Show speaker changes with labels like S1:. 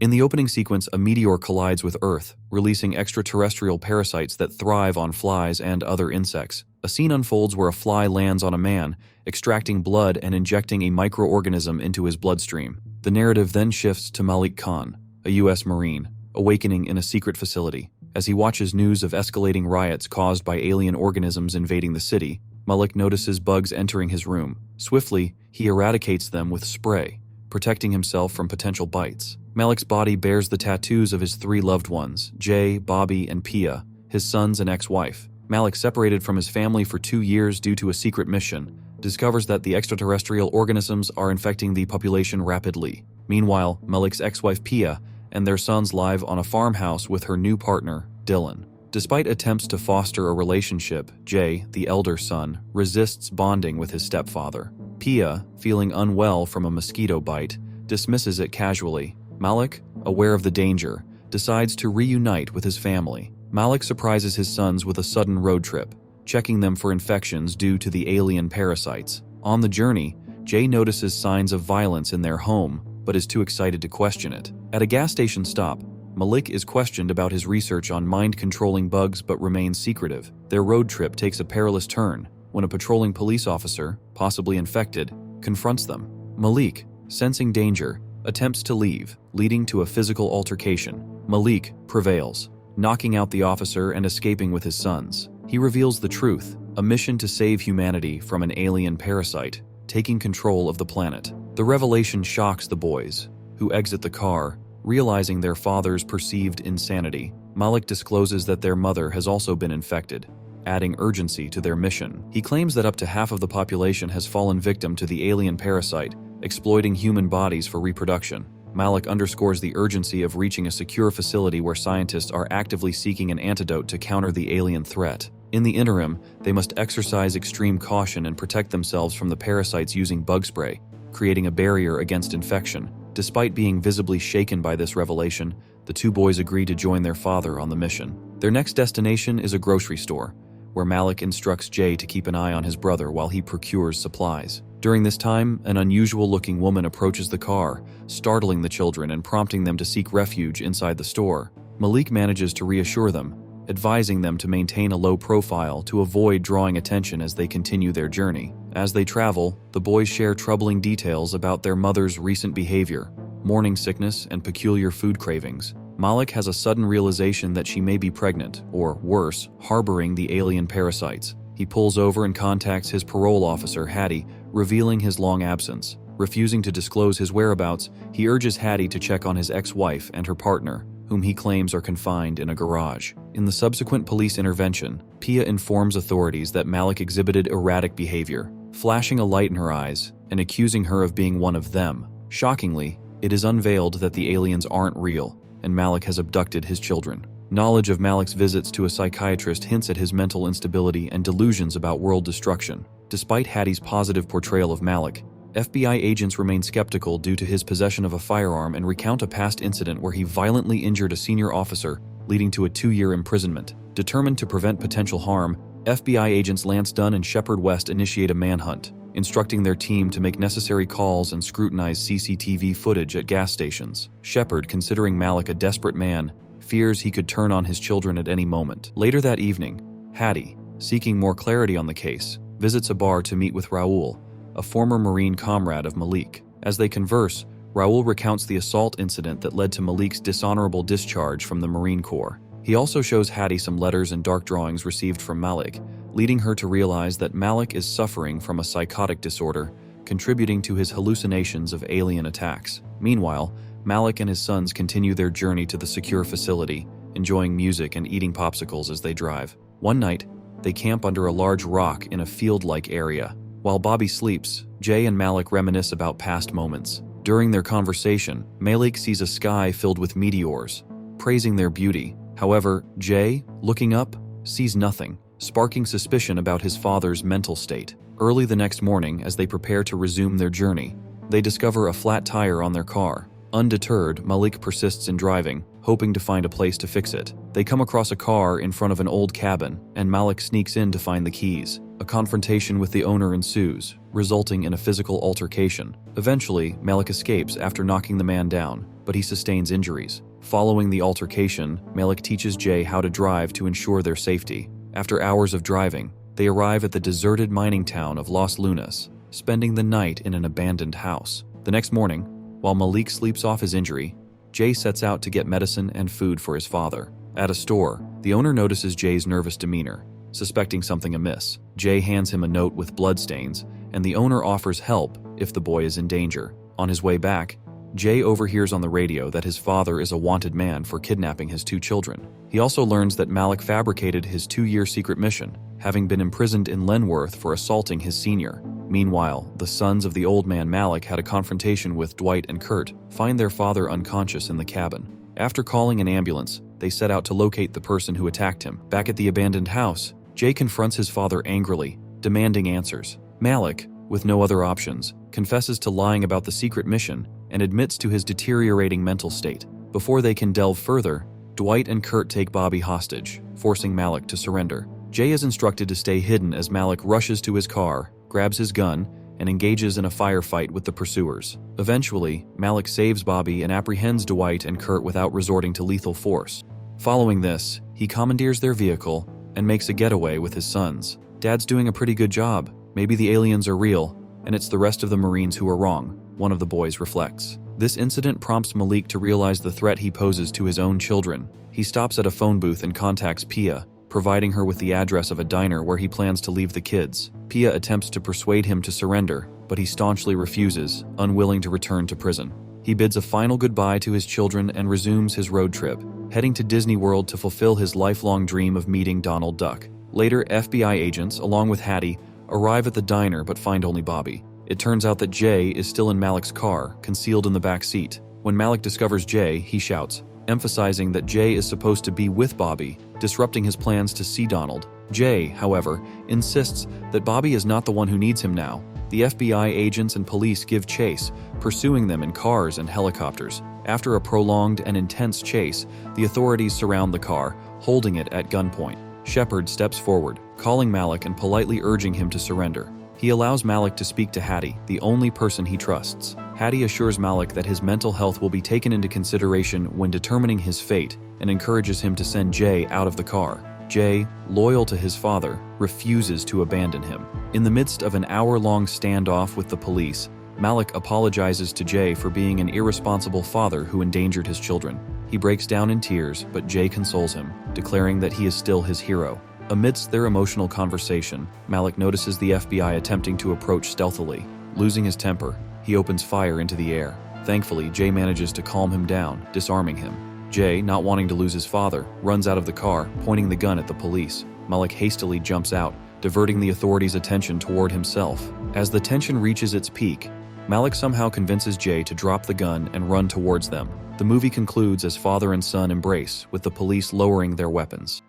S1: In the opening sequence, a meteor collides with Earth, releasing extraterrestrial parasites that thrive on flies and other insects. A scene unfolds where a fly lands on a man, extracting blood and injecting a microorganism into his bloodstream. The narrative then shifts to Malik Khan, a U.S. Marine, awakening in a secret facility. As he watches news of escalating riots caused by alien organisms invading the city, Malik notices bugs entering his room. Swiftly, he eradicates them with spray, protecting himself from potential bites. Malik's body bears the tattoos of his 3 loved ones, Jay, Bobby, and Pia, his sons and ex-wife. Malik, separated from his family for 2 years due to a secret mission, discovers that the extraterrestrial organisms are infecting the population rapidly. Meanwhile, Malik's ex-wife Pia and their sons live on a farmhouse with her new partner, Dylan. Despite attempts to foster a relationship, Jay, the elder son, resists bonding with his stepfather. Pia, feeling unwell from a mosquito bite, dismisses it casually. Malik, aware of the danger, decides to reunite with his family. Malik surprises his sons with a sudden road trip, checking them for infections due to the alien parasites. On the journey, Jay notices signs of violence in their home, but is too excited to question it. At a gas station stop, Malik is questioned about his research on mind-controlling bugs but remains secretive. Their road trip takes a perilous turn when a patrolling police officer, possibly infected, confronts them. Malik, sensing danger, attempts to leave, leading to a physical altercation. Malik prevails, knocking out the officer and escaping with his sons. He reveals the truth, a mission to save humanity from an alien parasite, taking control of the planet. The revelation shocks the boys, who exit the car, realizing their father's perceived insanity. Malik discloses that their mother has also been infected, adding urgency to their mission. He claims that up to half of the population has fallen victim to the alien parasite, exploiting human bodies for reproduction. Malik underscores the urgency of reaching a secure facility where scientists are actively seeking an antidote to counter the alien threat. In the interim, they must exercise extreme caution and protect themselves from the parasites using bug spray, creating a barrier against infection. Despite being visibly shaken by this revelation, the 2 boys agree to join their father on the mission. Their next destination is a grocery store, where Malik instructs Jay to keep an eye on his brother while he procures supplies. During this time, an unusual-looking woman approaches the car, startling the children and prompting them to seek refuge inside the store. Malik manages to reassure them, advising them to maintain a low profile to avoid drawing attention as they continue their journey. As they travel, the boys share troubling details about their mother's recent behavior, morning sickness, and peculiar food cravings. Malik has a sudden realization that she may be pregnant, or worse, harboring the alien parasites. He pulls over and contacts his parole officer, Hattie, revealing his long absence. Refusing to disclose his whereabouts, he urges Hattie to check on his ex-wife and her partner, whom he claims are confined in a garage. In the subsequent police intervention, Pia informs authorities that Malik exhibited erratic behavior, flashing a light in her eyes and accusing her of being one of them. Shockingly, it is unveiled that the aliens aren't real, and Malik has abducted his children. Knowledge of Malik's visits to a psychiatrist hints at his mental instability and delusions about world destruction. Despite Hattie's positive portrayal of Malik, FBI agents remain skeptical due to his possession of a firearm and recount a past incident where he violently injured a senior officer, leading to a 2-year imprisonment. Determined to prevent potential harm, FBI agents Lance Dunn and Shepard West initiate a manhunt, instructing their team to make necessary calls and scrutinize CCTV footage at gas stations. Shepard, considering Malik a desperate man, fears he could turn on his children at any moment. Later that evening, Hattie, seeking more clarity on the case, visits a bar to meet with Raul, a former Marine comrade of Malik. As they converse, Raul recounts the assault incident that led to Malik's dishonorable discharge from the Marine Corps. He also shows Hattie some letters and dark drawings received from Malik, leading her to realize that Malik is suffering from a psychotic disorder, contributing to his hallucinations of alien attacks. Meanwhile, Malik and his sons continue their journey to the secure facility, enjoying music and eating popsicles as they drive. One night, they camp under a large rock in a field-like area. While Bobby sleeps, Jay and Malik reminisce about past moments. During their conversation, Malik sees a sky filled with meteors, praising their beauty. However, Jay, looking up, sees nothing, sparking suspicion about his father's mental state. Early the next morning, as they prepare to resume their journey, they discover a flat tire on their car. Undeterred, Malik persists in driving, hoping to find a place to fix it. They come across a car in front of an old cabin, and Malik sneaks in to find the keys. A confrontation with the owner ensues, resulting in a physical altercation. Eventually, Malik escapes after knocking the man down, but he sustains injuries. Following the altercation, Malik teaches Jay how to drive to ensure their safety. After hours of driving, they arrive at the deserted mining town of Los Lunas, spending the night in an abandoned house. The next morning, while Malik sleeps off his injury, Jay sets out to get medicine and food for his father. At a store, the owner notices Jay's nervous demeanor. Suspecting something amiss, Jay hands him a note with bloodstains, and the owner offers help if the boy is in danger. On his way back, Jay overhears on the radio that his father is a wanted man for kidnapping his 2 children. He also learns that Malik fabricated his 2-year secret mission, having been imprisoned in Lenworth for assaulting his senior. Meanwhile, the sons of the old man Malik had a confrontation with Dwight and Kurt, find their father unconscious in the cabin. After calling an ambulance, they set out to locate the person who attacked him. Back at the abandoned house, Jay confronts his father angrily, demanding answers. Malik, with no other options, confesses to lying about the secret mission and admits to his deteriorating mental state. Before they can delve further, Dwight and Kurt take Bobby hostage, forcing Malik to surrender. Jay is instructed to stay hidden as Malik rushes to his car, grabs his gun, and engages in a firefight with the pursuers. Eventually, Malik saves Bobby and apprehends Dwight and Kurt without resorting to lethal force. Following this, he commandeers their vehicle and makes a getaway with his sons. Dad's doing a pretty good job. Maybe the aliens are real, and it's the rest of the Marines who are wrong, one of the boys reflects. This incident prompts Malik to realize the threat he poses to his own children. He stops at a phone booth and contacts Pia, providing her with the address of a diner where he plans to leave the kids. Pia attempts to persuade him to surrender, but he staunchly refuses, unwilling to return to prison. He bids a final goodbye to his children and resumes his road trip, heading to Disney World to fulfill his lifelong dream of meeting Donald Duck. Later, FBI agents, along with Hattie, arrive at the diner but find only Bobby. It turns out that Jay is still in Malik's car, concealed in the back seat. When Malik discovers Jay, he shouts, emphasizing that Jay is supposed to be with Bobby, disrupting his plans to see Donald. Jay, however, insists that Bobby is not the one who needs him now. The FBI agents and police give chase, pursuing them in cars and helicopters. After a prolonged and intense chase, the authorities surround the car, holding it at gunpoint. Shepard steps forward, calling Malik and politely urging him to surrender. He allows Malik to speak to Hattie, the only person he trusts. Hattie assures Malik that his mental health will be taken into consideration when determining his fate and encourages him to send Jay out of the car. Jay, loyal to his father, refuses to abandon him. In the midst of an hour-long standoff with the police, Malik apologizes to Jay for being an irresponsible father who endangered his children. He breaks down in tears, but Jay consoles him, declaring that he is still his hero. Amidst their emotional conversation, Malik notices the FBI attempting to approach stealthily. Losing his temper, he opens fire into the air. Thankfully, Jay manages to calm him down, disarming him. Jay, not wanting to lose his father, runs out of the car, pointing the gun at the police. Malik hastily jumps out, diverting the authorities' attention toward himself. As the tension reaches its peak, Malik somehow convinces Jay to drop the gun and run towards them. The movie concludes as father and son embrace, with the police lowering their weapons.